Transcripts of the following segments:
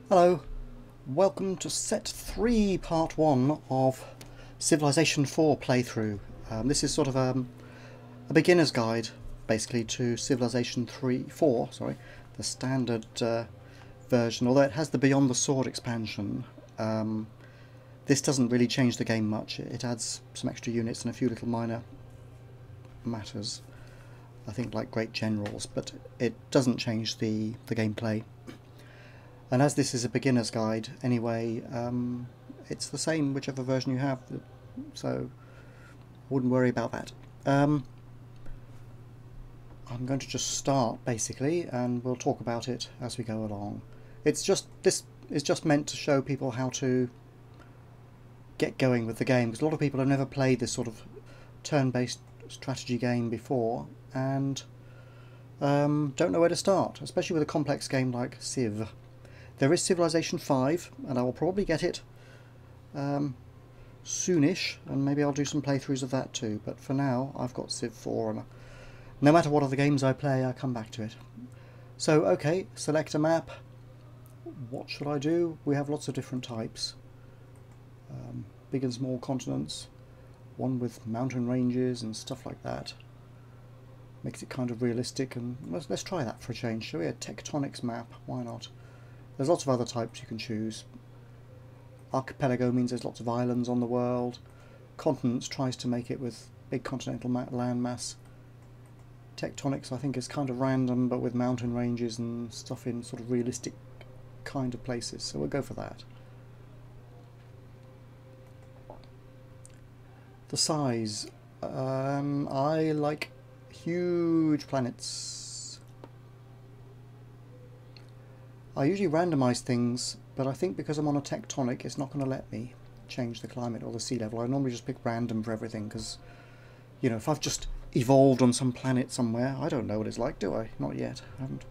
Hello, welcome to set 3 part 1 of Civilization 4 playthrough. This is sort of a beginner's guide basically to Civilization 4, the standard version, although it has the Beyond the Sword expansion. This doesn't really change the game much. It adds some extra units and a few little minor matters, I think, like great generals, but it doesn't change the gameplay. And as this is a beginner's guide anyway, it's the same whichever version you have, so wouldn't worry about that. I'm going to just start basically, and we'll talk about it as we go along. This is just meant to show people how to get going with the game, because a lot of people have never played this sort of turn-based strategy game before and don't know where to start, especially with a complex game like Civ. There is Civilization 5, and I will probably get it soonish, and maybe I'll do some playthroughs of that too, but for now I've got Civ 4, and no matter what other games I play, I come back to it. So, okay, select a map. What should I do? We have lots of different types. Big and small continents, one with mountain ranges and stuff like that. Makes it kind of realistic, and let's try that for a change, shall we? A tectonics map, why not? There's lots of other types you can choose. Archipelago means there's lots of islands on the world. Continents tries to make it with big continental landmass. Tectonics, I think, is kind of random, but with mountain ranges and stuff in sort of realistic kind of places, so we'll go for that. The size. I like huge planets. I usually randomise things, but I think because I'm on a tectonic, it's not going to let me change the climate or the sea level. I normally just pick random for everything, because, you know, if I've just evolved on some planet somewhere, I don't know what it's like, do I? Not yet. I haven't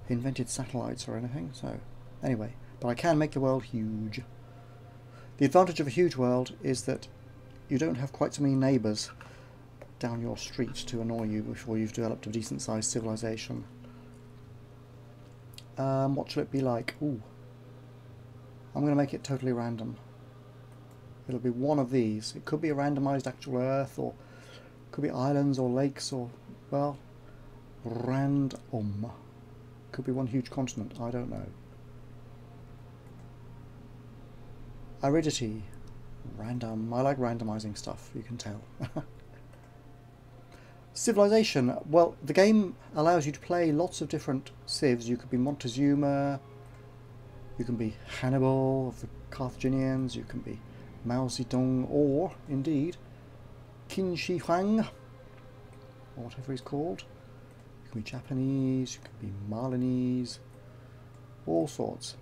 invented satellites or anything, so anyway. But I can make the world huge. The advantage of a huge world is that you don't have quite so many neighbours down your street to annoy you before you've developed a decent sized civilization. What should it be like? Ooh. I'm going to make it totally random. It'll be one of these. It could be a randomised actual Earth, or it could be islands or lakes, or, well, random. Could be one huge continent, I don't know. Aridity. Random. I like randomising stuff, you can tell. Civilization. Well, the game allows you to play lots of different civs. You could be Montezuma, you can be Hannibal of the Carthaginians, you can be Mao Zedong, or, indeed, Qin Shi Huang, or whatever he's called. You can be Japanese, you can be Malinese, all sorts.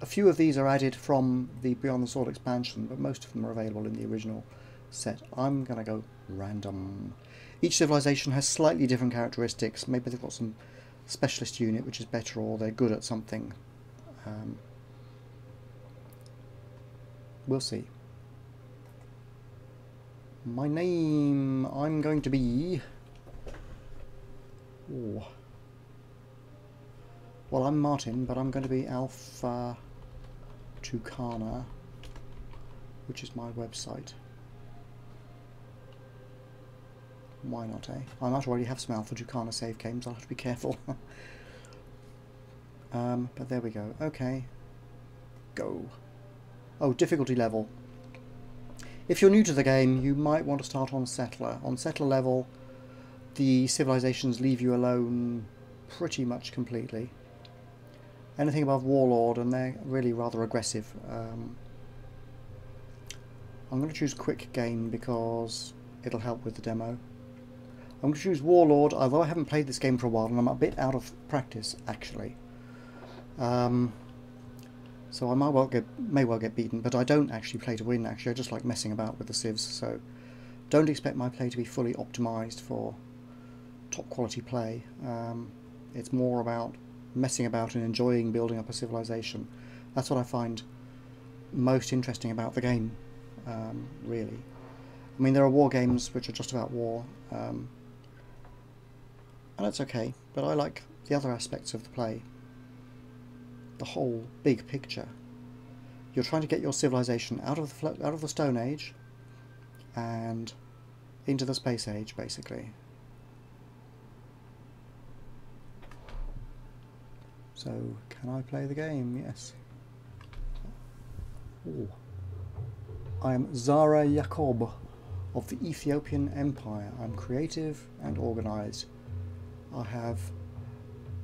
A few of these are added from the Beyond the Sword expansion, but most of them are available in the original set. I'm going to go random. Each civilization has slightly different characteristics. Maybe they've got some specialist unit which is better, or they're good at something. We'll see. My name, I'm going to be... Ooh. Well, I'm Martin, but I'm going to be Alphatucana, which is my website. Why not, eh? I might already have some Alphatucana save games, I'll have to be careful. But there we go. Okay. Go. Oh, difficulty level. If you're new to the game, you might want to start on Settler. On Settler level, the civilizations leave you alone pretty much completely. Anything above Warlord, and they're really rather aggressive. I'm going to choose Quick Game because it'll help with the demo. I'm going to choose Warlord, although I haven't played this game for a while and I'm a bit out of practice actually. So I may well get beaten, but I don't actually play to win actually. I just like messing about with the civs, so don't expect my play to be fully optimised for top quality play. It's more about messing about and enjoying building up a civilization. That's what I find most interesting about the game, really. I mean, there are war games which are just about war, and that's okay, but I like the other aspects of the play. the whole big picture. You're trying to get your civilization out of the Stone Age and into the Space Age, basically. So, can I play the game? Yes. Ooh. I am Zara Yacob of the Ethiopian Empire. I'm creative and organised. I have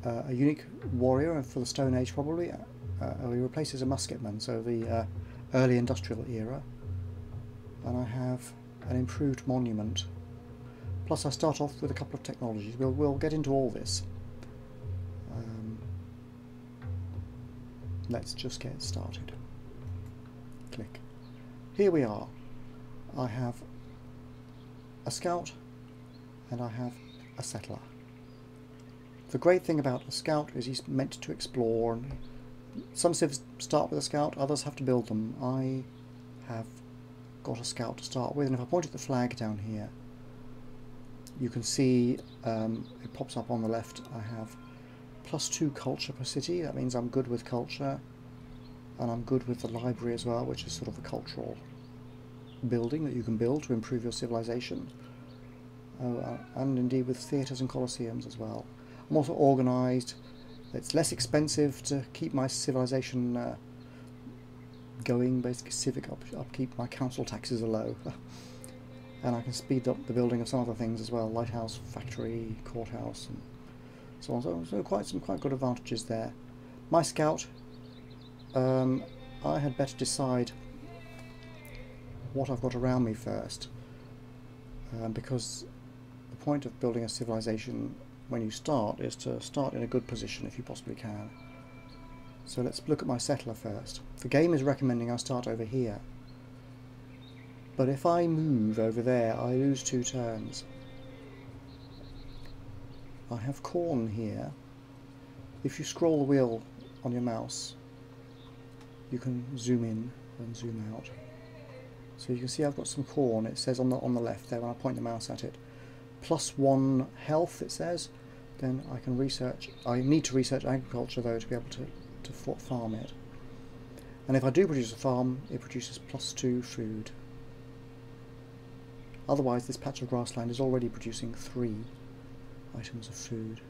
a unique warrior for the Stone Age, probably. He replaces a musketman, so the early industrial era. And I have an improved monument. Plus I start off with a couple of technologies. We'll get into all this. Let's just get started. Click. Here we are. I have a scout and I have a settler. The great thing about a scout is he's meant to explore, and some civs start with a scout, others have to build them. I have got a scout to start with, and if I point at the flag down here, you can see it pops up on the left. I have +2 culture per city. That means I'm good with culture, and I'm good with the library as well, which is sort of a cultural building that you can build to improve your civilization. And indeed with theatres and coliseums as well. I'm also organised. It's less expensive to keep my civilization going, basically civic upkeep. My council taxes are low. And I can speed up the building of some other things as well, lighthouse, factory, courthouse, and so on. So some quite good advantages there. My scout, I had better decide what I've got around me first, because the point of building a civilization when you start is to start in a good position if you possibly can. So let's look at my settler first. The game is recommending I start over here, but if I move over there I lose 2 turns. I have corn here. If you scroll the wheel on your mouse you can zoom in and zoom out. So you can see I've got some corn. It says on the left there when I point the mouse at it. +1 health, it says. Then I can research. I need to research agriculture though to be able to farm it. And if I do produce a farm, it produces +2 food. Otherwise, this patch of grassland is already producing 3 items of food.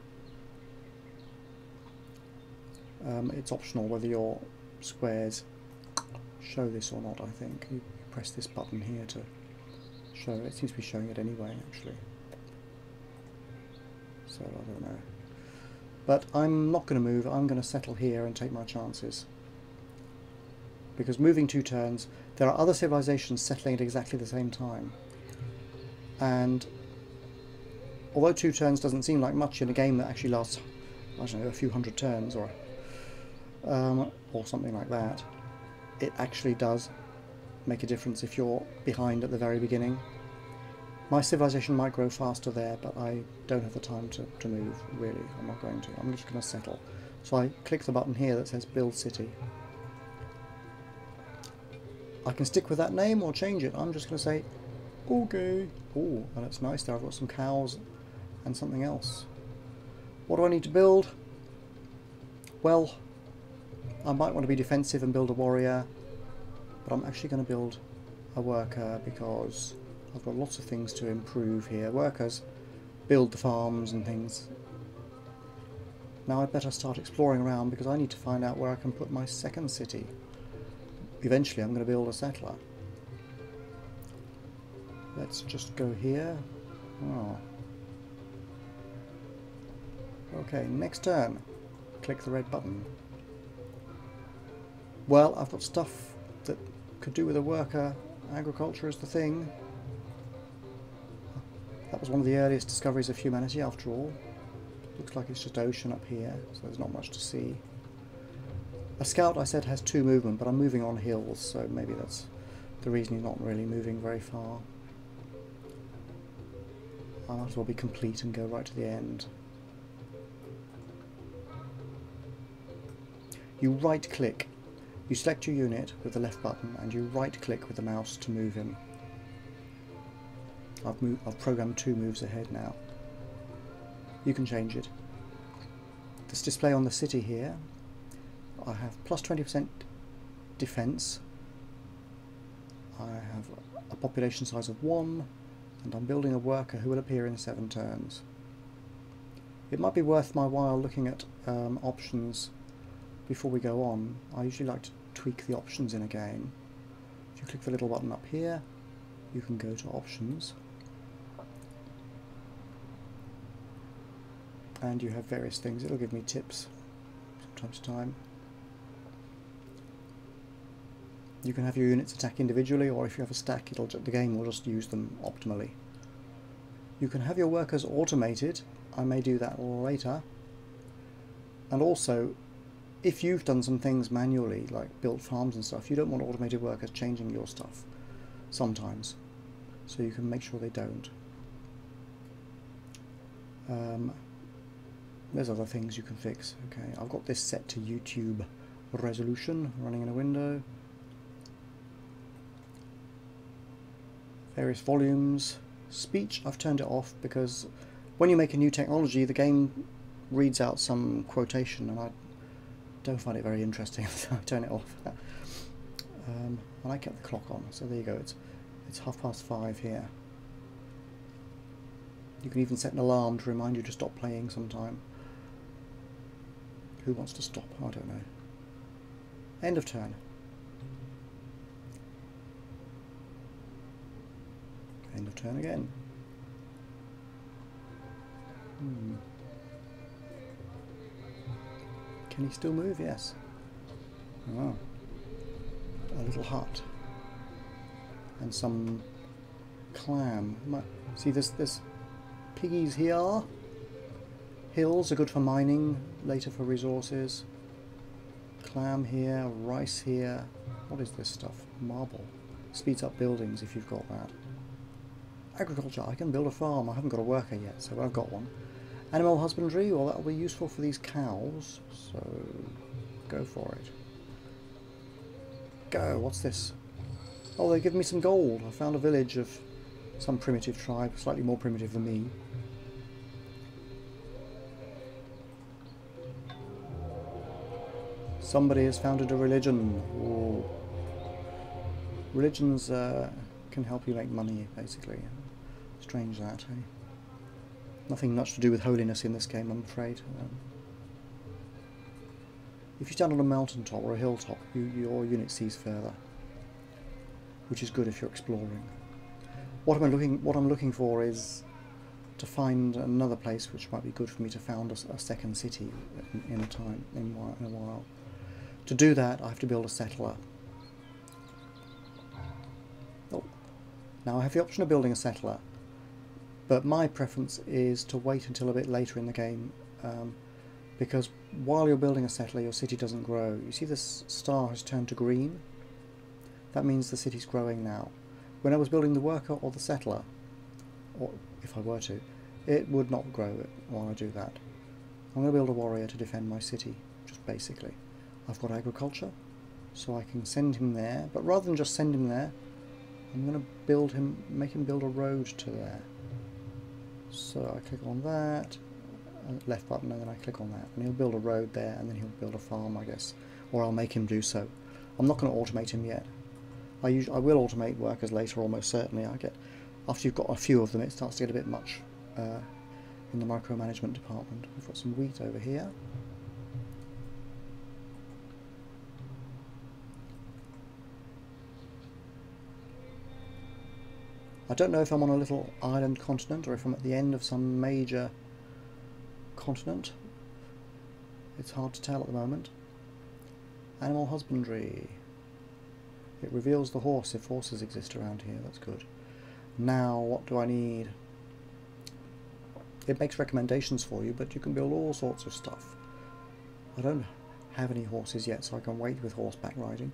It's optional whether your squares show this or not. I think you press this button here to show it. It seems to be showing it anyway, actually. So I don't know. But I'm not going to move. I'm going to settle here and take my chances. Because moving 2 turns, there are other civilizations settling at exactly the same time. And although 2 turns doesn't seem like much in a game that actually lasts, I don't know, a few hundred turns or something like that, it actually does make a difference if you're behind at the very beginning. My civilization might grow faster there, but I don't have the time to move, really. I'm not going to. I'm just going to settle. So I click the button here that says Build City. I can stick with that name or change it. I'm just going to say, okay. Oh, and it's nice there. I've got some cows and something else. What do I need to build? Well, I might want to be defensive and build a warrior, but I'm actually going to build a worker because I've got lots of things to improve here. Workers build the farms and things. Now I'd better start exploring around because I need to find out where I can put my second city. Eventually I'm going to build a settler. Let's just go here. Oh. Okay, next turn. Click the red button. Well, I've got stuff that could do with a worker. Agriculture is the thing. That was one of the earliest discoveries of humanity, after all. Looks like it's just ocean up here, so there's not much to see. A scout, I said, has 2 movement, but I'm moving on hills, so maybe that's the reason he's not really moving very far. I might as well be complete and go right to the end. You right-click. You select your unit with the left button, and you right-click with the mouse to move him. I've programmed 2 moves ahead now. You can change it. This display on the city here I have plus 20% defence. I have a population size of 1, and I'm building a worker who will appear in 7 turns. It might be worth my while looking at options before we go on. I usually like to tweak the options in a game. If you click the little button up here, you can go to options, and you have various things. It'll give me tips from time to time. You can have your units attack individually, or if you have a stack, the game will just use them optimally. You can have your workers automated. I may do that later. And also, if you've done some things manually, like built farms and stuff, you don't want automated workers changing your stuff sometimes. So you can make sure they don't. There's other things you can fix. Okay, I've got this set to YouTube resolution, running in a window. Various volumes. Speech, I've turned it off because when you make a new technology, the game reads out some quotation, and I don't find it very interesting, so I turn it off. And I kept the clock on, so there you go. It's 5:30 here. You can even set an alarm to remind you to stop playing sometime. Who wants to stop? I don't know. End of turn. End of turn again. Can he still move? Yes. Oh. A little hut. And some clam. See, there's piggies here. Hills are good for mining, later for resources. Clam here, rice here. What is this stuff? Marble. Speeds up buildings if you've got that. Agriculture, I can build a farm. I haven't got a worker yet, so I've got one. Animal husbandry, well, that'll be useful for these cows, so go for it. Go, what's this? Oh, they give me some gold. I found a village of some primitive tribe, slightly more primitive than me. Somebody has founded a religion. Ooh. Religions can help you make money, basically. Strange that, eh? Nothing much to do with holiness in this game, I'm afraid. If you stand on a mountaintop or a hilltop, your unit sees further, which is good if you're exploring. What I'm looking for is to find another place which might be good for me to found a second city in a while. To do that, I have to build a settler. Oh. Now I have the option of building a settler, but my preference is to wait until a bit later in the game, because while you're building a settler, your city doesn't grow. You see this star has turned to green? That means the city's growing now. When I was building the worker or the settler, or if I were to, it would not grow while I do that. I'm going to build a warrior to defend my city, just basically. I've got agriculture, so I can send him there, but rather than just send him there, I'm going to make him build a road to there. So I click on that, left button, and then I click on that, and he'll build a road there, and then he'll build a farm, I guess, or I'll make him do so. I'm not going to automate him yet. I will automate workers later, almost certainly. After you've got a few of them, it starts to get a bit much in the micromanagement department. We've got some wheat over here. I don't know if I'm on a little island continent or if I'm at the end of some major continent. It's hard to tell at the moment. Animal husbandry. It reveals the horse if horses exist around here. That's good. Now, what do I need? It makes recommendations for you, but you can build all sorts of stuff. I don't have any horses yet, so I can wait with horseback riding.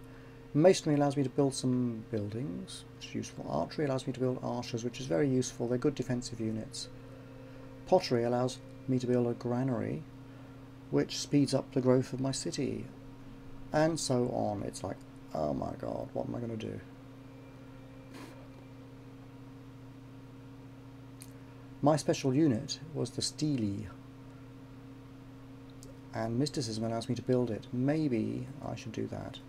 Masonry allows me to build some buildings, which is useful. Archery allows me to build archers, which is very useful. They're good defensive units. Pottery allows me to build a granary, which speeds up the growth of my city. And so on. It's like, oh my god, what am I going to do? My special unit was the Steely. and mysticism allows me to build it. Maybe I should do that.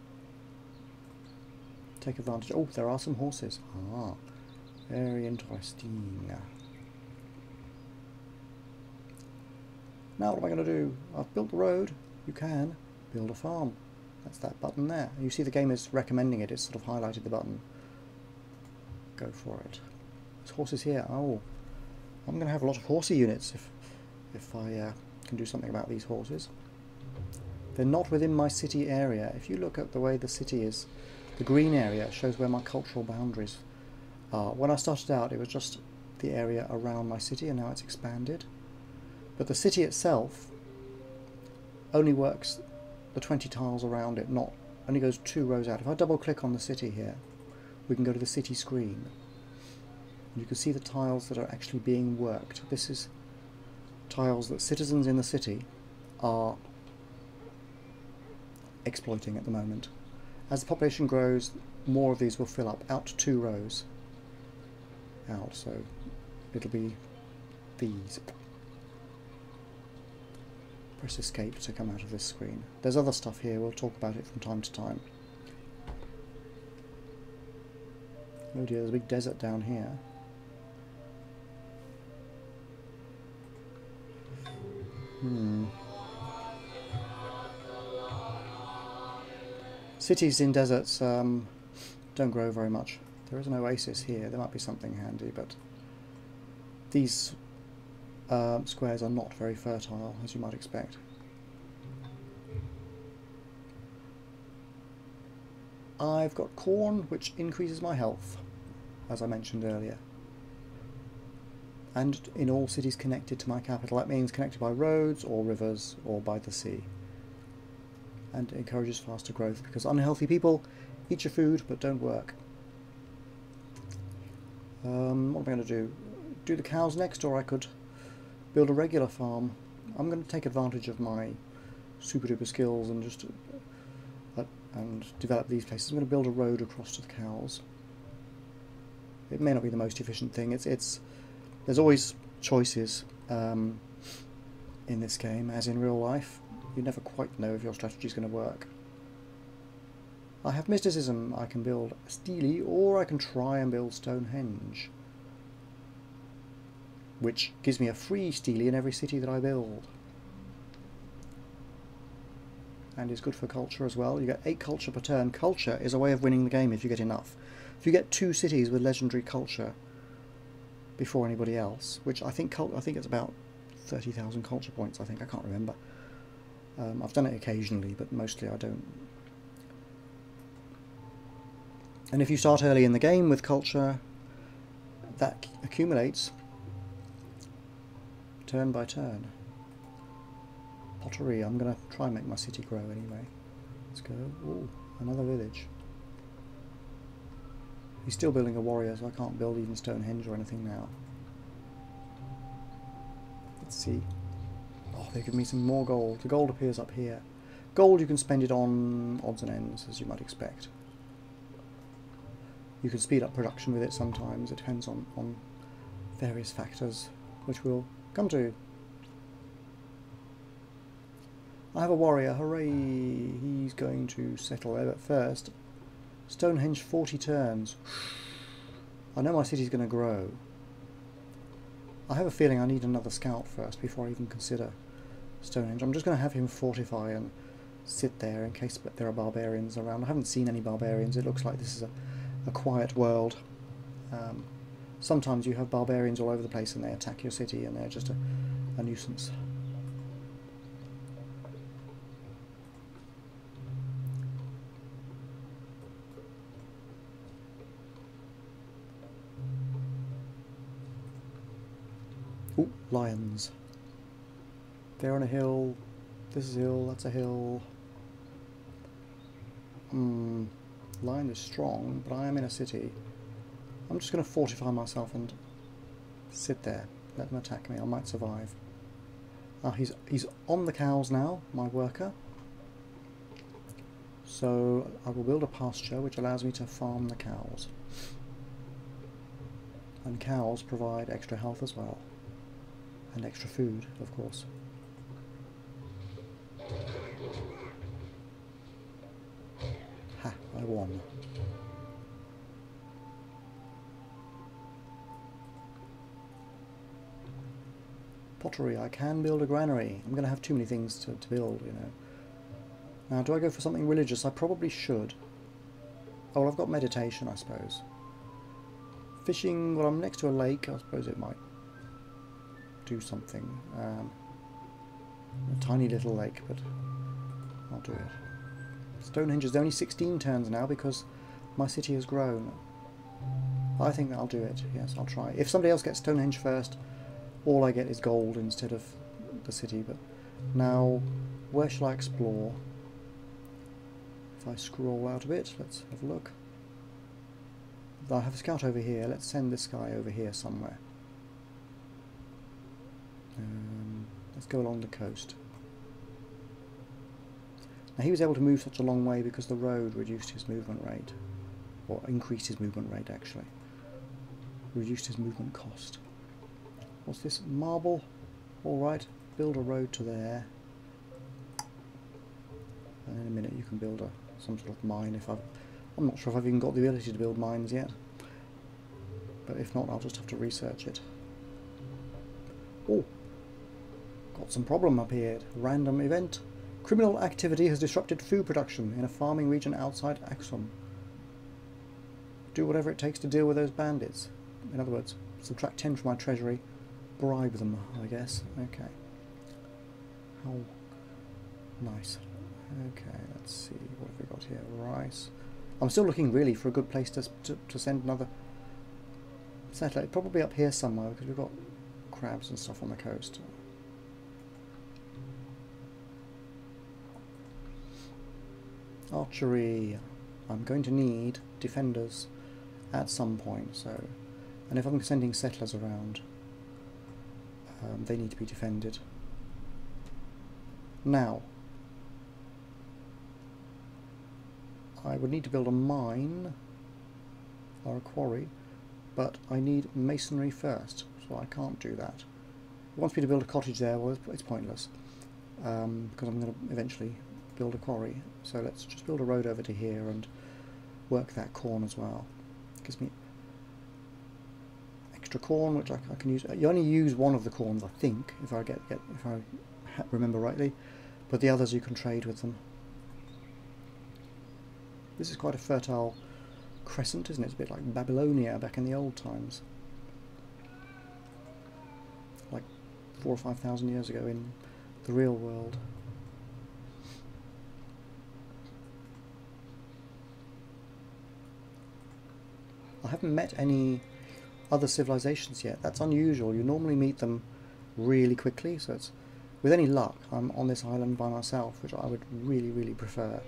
Take advantage. Oh, there are some horses. Ah, very interesting. Now what am I going to do? I've built the road. You can build a farm. That's that button there. You see the game is recommending it. It's sort of highlighted the button. Go for it. There's horses here. Oh, I'm going to have a lot of horsey units if I can do something about these horses. They're not within my city area. If you look at the way the city is, the green area shows where my cultural boundaries are. When I started out, it was just the area around my city, and now it's expanded. But the city itself only works the 20 tiles around it, only goes 2 rows out. If I double click on the city here, we can go to the city screen. You can see the tiles that are actually being worked. This is tiles that citizens in the city are exploiting at the moment. As the population grows, more of these will fill up, out to 2 rows out, so it'll be these. Press escape to come out of this screen. There's other stuff here, we'll talk about it from time to time. Oh dear, there's a big desert down here. Cities in deserts don't grow very much. There is an oasis here, there might be something handy, but these squares are not very fertile, as you might expect. I've got corn, which increases my health, as I mentioned earlier. And in all cities connected to my capital, that means connected by roads or rivers or by the sea. And it encourages faster growth, because unhealthy people eat your food but don't work. What am I going to do? Do the cows next, or I could build a regular farm. I'm going to take advantage of my super duper skills and just and develop these places. I'm going to build a road across to the cows. It may not be the most efficient thing. There's always choices in this game, as in real life. You never quite know if your strategy is going to work. I have mysticism. I can build a stele, or I can try and build Stonehenge, which gives me a free stele in every city that I build. And is good for culture as well. You get 8 culture per turn. Culture is a way of winning the game if you get enough. If you get 2 cities with legendary culture before anybody else, which I think it's about 30,000 culture points, I can't remember. I've done it occasionally, but mostly I don't. And if you start early in the game with culture, that accumulates turn by turn. Pottery. I'm going to try and make my city grow anyway. Let's go. Ooh, another village. He's still building a warrior, so I can't build even Stonehenge or anything now. Let's see. Oh, they give me some more gold. The gold appears up here. Gold, you can spend it on odds and ends, as you might expect. You can speed up production with it sometimes. It depends on various factors, which we'll come to. I have a warrior, hooray! He's going to settle there, but first, Stonehenge 40 turns. I know my city's going to grow. I have a feeling I need another scout first before I even consider Stonehenge. I'm just going to have him fortify and sit there in case there are barbarians around. I haven't seen any barbarians. It looks like this is a quiet world. Sometimes you have barbarians all over the place and they attack your city and they're just a nuisance. Ooh, lions. They're on a hill. This is a hill, that's a hill. Lion is strong, but I am in a city. I'm just going to fortify myself and sit there. Let them attack me. I might survive. He's on the cows now, my worker. So I will build a pasture which allows me to farm the cows. And cows provide extra health as well. And extra food, of course. by 1. Pottery. I can build a granary. I'm going to have too many things to build, you know. Now, do I go for something religious? I probably should. Oh, well, I've got meditation, I suppose. Fishing, well, I'm next to a lake. I suppose it might do something. A tiny little lake, but I'll do it. Stonehenge is only 16 turns now because my city has grown. I think that I'll do it. Yes, I'll try. If somebody else gets Stonehenge first, all I get is gold instead of the city. But now, where shall I explore? If I scroll out a bit, let's have a look. I have a scout over here. Let's send this guy over here somewhere. Let's go along the coast. Now he was able to move such a long way because the road reduced his movement rate. Or increased his movement rate, actually. Reduced his movement cost. What's this? Marble? Alright, build a road to there. And in a minute you can build some sort of mine if I'm not sure if I've even got the ability to build mines yet. But if not, I'll just have to research it. Oh! Got some problem appeared. Random event. Criminal activity has disrupted food production in a farming region outside Axum. Do whatever it takes to deal with those bandits. In other words, subtract 10 from my treasury. Bribe them, I guess. Okay. How nice. Okay, let's see. What have we got here? Rice. I'm still looking really for a good place to send another satellite. Probably up here somewhere because we've got crabs and stuff on the coast. Archery. I'm going to need defenders at some point. So, and if I'm sending settlers around, they need to be defended. Now, I would need to build a mine or a quarry, but I need masonry first, so I can't do that. It wants me to build a cottage there. Well, it's pointless because I'm going to eventually build a quarry. So let's just build a road over to here and work that corn as well. Gives me extra corn, which I can use. You only use one of the corns, I think, if I remember rightly, but the others you can trade with them. This is quite a fertile crescent, isn't it? It's a bit like Babylonia back in the old times, like 4,000 or 5,000 years ago in the real world. I haven't met any other civilizations yet. That's unusual. You normally meet them really quickly, so it's, with any luck, I'm on this island by myself, which I would really, really prefer,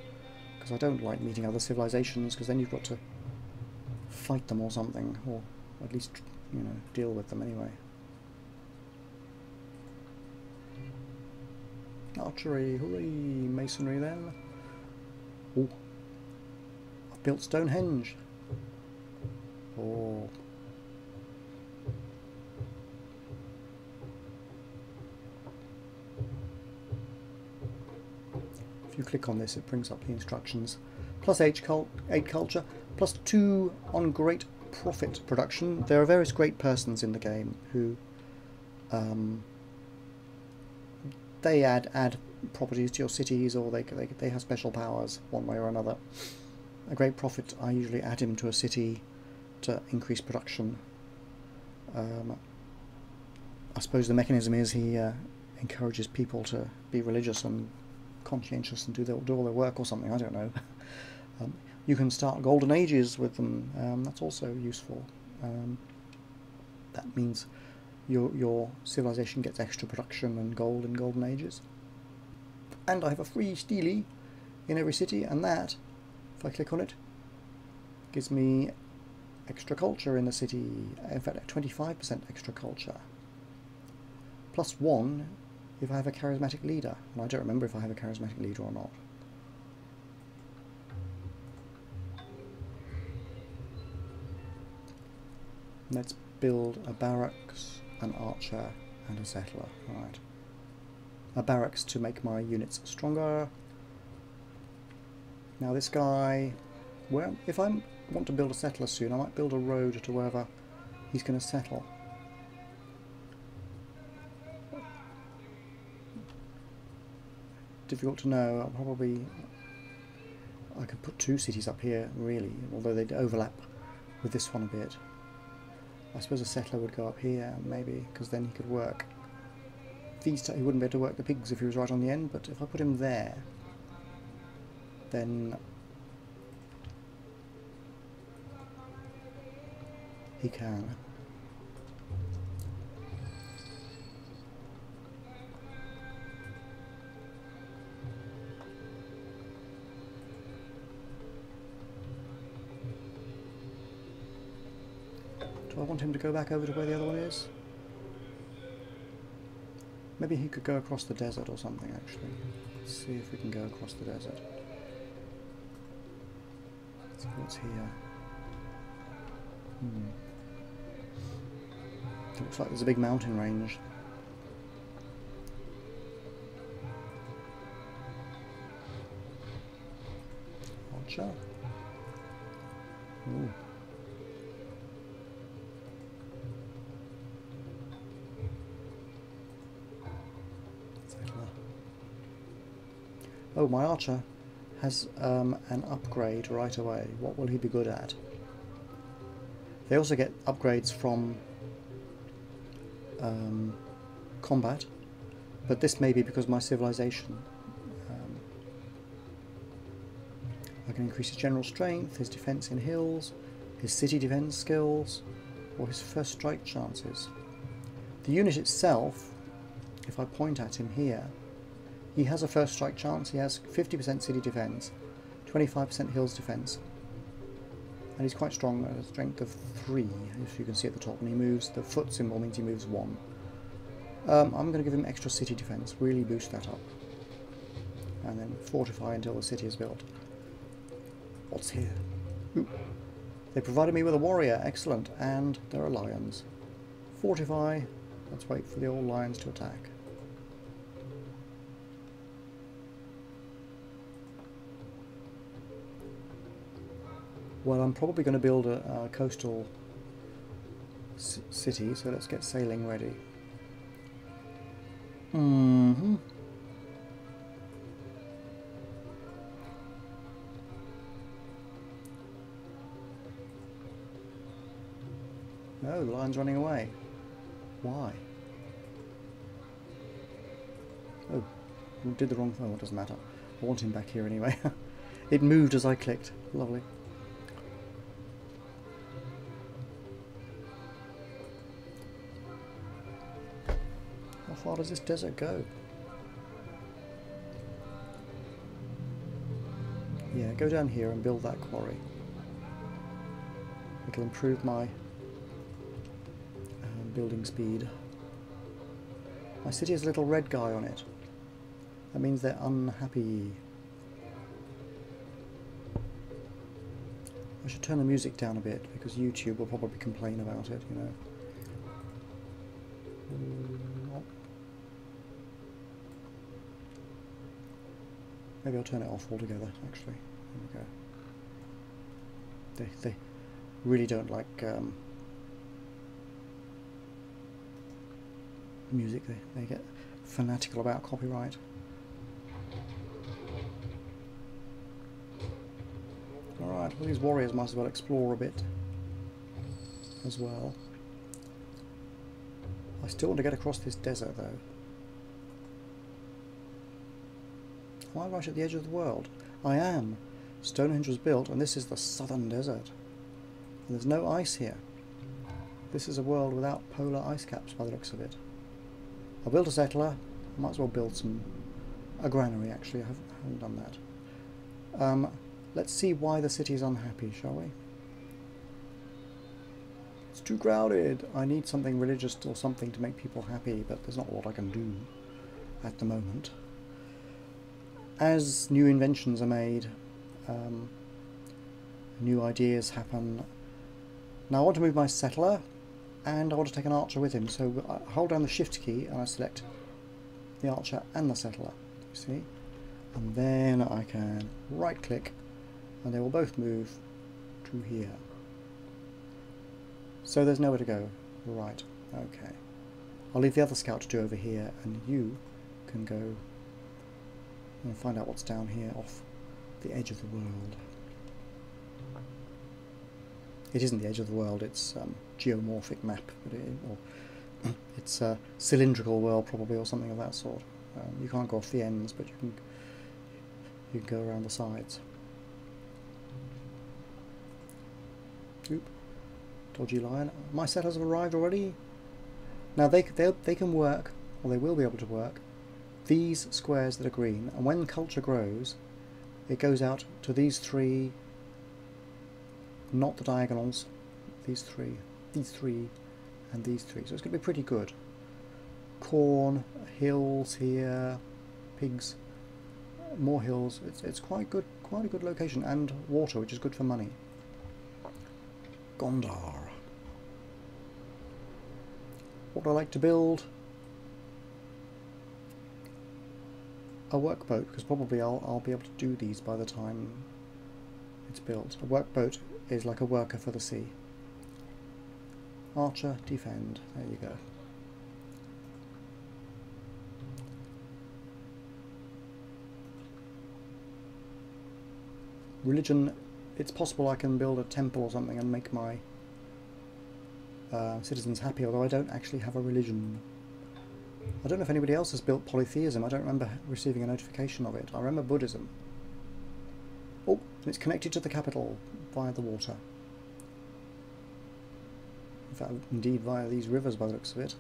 because I don't like meeting other civilizations, because then you've got to fight them or something, or at least, you know, deal with them anyway. Archery, hooray! Masonry then. Oh, I've built Stonehenge. Oh. If you click on this, it brings up the instructions. Plus 8 culture, plus 2 on great profit production. There are various great persons in the game who they add properties to your cities, or they have special powers one way or another. A great prophet, I usually add him to a city to increase production. I suppose the mechanism is he encourages people to be religious and conscientious and do all their work or something, I don't know. You can start golden ages with them, that's also useful. That means your civilization gets extra production and gold in golden ages. And I have a free steely in every city, and that, if I click on it, gives me extra culture in the city. In fact, 25% extra culture. Plus 1 if I have a charismatic leader. And I don't remember if I have a charismatic leader or not. Let's build a barracks, an archer, and a settler. Right. A barracks to make my units stronger. Now this guy, Where, if I want to build a settler soon, I might build a road to wherever he's going to settle. Difficult to know. I'll probably... I could put 2 cities up here, really, although they'd overlap with this one a bit. I suppose a settler would go up here, maybe, because then he could work. He wouldn't be able to work the pigs if he was right on the end, but if I put him there, then he can. Do I want him to go back over to where the other one is? Maybe he could go across the desert or something, actually. Let's see if we can go across the desert. Let's see what's here. It looks like there's a big mountain range. Archer. Ooh. Oh, my archer has an upgrade right away. What will he be good at? They also get upgrades from combat, but this may be because my civilization. I can increase his general strength, his defense in hills, his city defense skills, or his first strike chances. The unit itself, if I point at him here, he has a first strike chance. He has 50% city defense, 25% hills defense, and he's quite strong at a strength of 3, if you can see at the top. When he moves, the foot symbol means he moves 1. I'm going to give him extra city defense, really boost that up, and then fortify until the city is built. What's here? Ooh. They provided me with a warrior, excellent, and there are lions. Fortify. Let's wait for the old lions to attack. Well, I'm probably going to build a coastal city, so let's get sailing ready. No, the lion's running away. Why? Oh, I did the wrong thing. Oh, it doesn't matter. I want him back here anyway. It moved as I clicked. Lovely. How far does this desert go? Yeah, go down here and build that quarry. It'll improve my building speed. My city has a little red guy on it. That means they're unhappy. I should turn the music down a bit because YouTube will probably complain about it, you know. Maybe I'll turn it off altogether, actually. There we go. They really don't like music. They get fanatical about copyright. Alright, well, these warriors might as well explore a bit as well. I still want to get across this desert though. Am I right at the edge of the world? I am. Stonehenge was built and this is the southern desert. And there's no ice here. This is a world without polar ice caps by the looks of it. I built a settler. I might as well build a granary actually. I haven't done that. Let's see why the city is unhappy, shall we? It's too crowded. I need something religious or something to make people happy, but there's not a lot I can do at the moment. As new inventions are made, new ideas happen. Now I want to move my settler, and I want to take an archer with him, so I hold down the shift key and I select the archer and the settler, you see? And then I can right click and they will both move to here. So there's nowhere to go. Right, okay. I'll leave the other scout to do over here, and you can go and find out what's down here off the edge of the world. It isn't the edge of the world, it's geomorphic map, but it's a cylindrical world probably, or something of that sort. You can't go off the ends, but you can go around the sides. Oop. Dodgy lion. My settlers have arrived already. Now they can work, or they will be able to work, these squares that are green, and when culture grows, it goes out to these three, not the diagonals, these three, and these three. So it's going to be pretty good. Corn, hills here, pigs, more hills. It's quite good, quite a good location, and water, which is good for money. Gondar. What do I like to build? A workboat, because probably I'll be able to do these by the time it's built. A workboat is like a worker for the sea. Archer, defend. There you go. Religion, it's possible I can build a temple or something and make my citizens happy, although I don't actually have a religion. I don't know if anybody else has built polytheism. I don't remember receiving a notification of it. I remember Buddhism. Oh, and it's connected to the capital via the water. In fact, indeed via these rivers by the looks of it.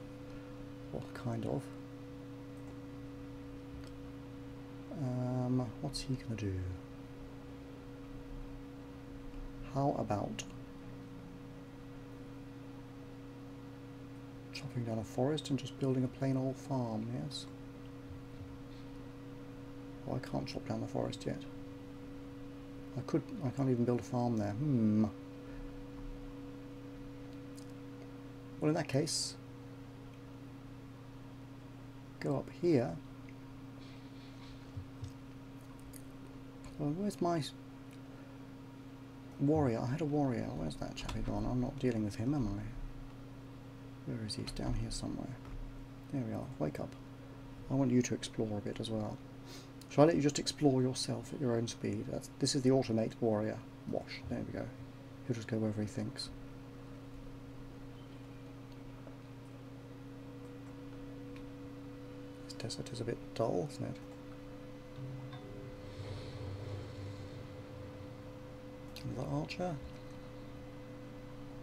Or kind of. What's he going to do? How about chopping down a forest and just building a plain old farm, yes? Oh, I can't chop down the forest yet. I can't even build a farm there. Well, in that case, go up here. Well, where's my warrior? I had a warrior. Where's that chappie gone? I'm not dealing with him, am I? Where is he? He's down here somewhere. There we are. Wake up. I want you to explore a bit as well. Shall I let you just explore yourself at your own speed? This is the alternate warrior. Wash. There we go. He'll just go wherever he thinks. This desert is a bit dull, isn't it? Another archer.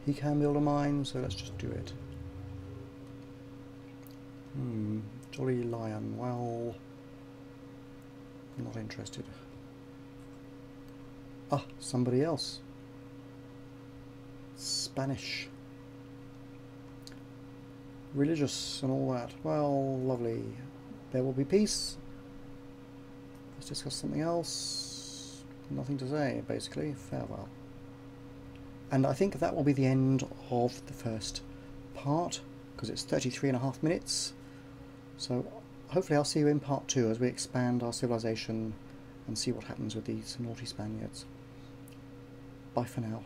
He can build a mine, so let's just do it. Jolly lion. Well, I'm not interested. Ah, somebody else. Spanish. Religious and all that. Well, lovely. There will be peace. Let's discuss something else. Nothing to say, basically. Farewell. And I think that will be the end of the first part, because it's 33.5 minutes. So hopefully I'll see you in part 2 as we expand our civilization and see what happens with these naughty Spaniards. Bye for now.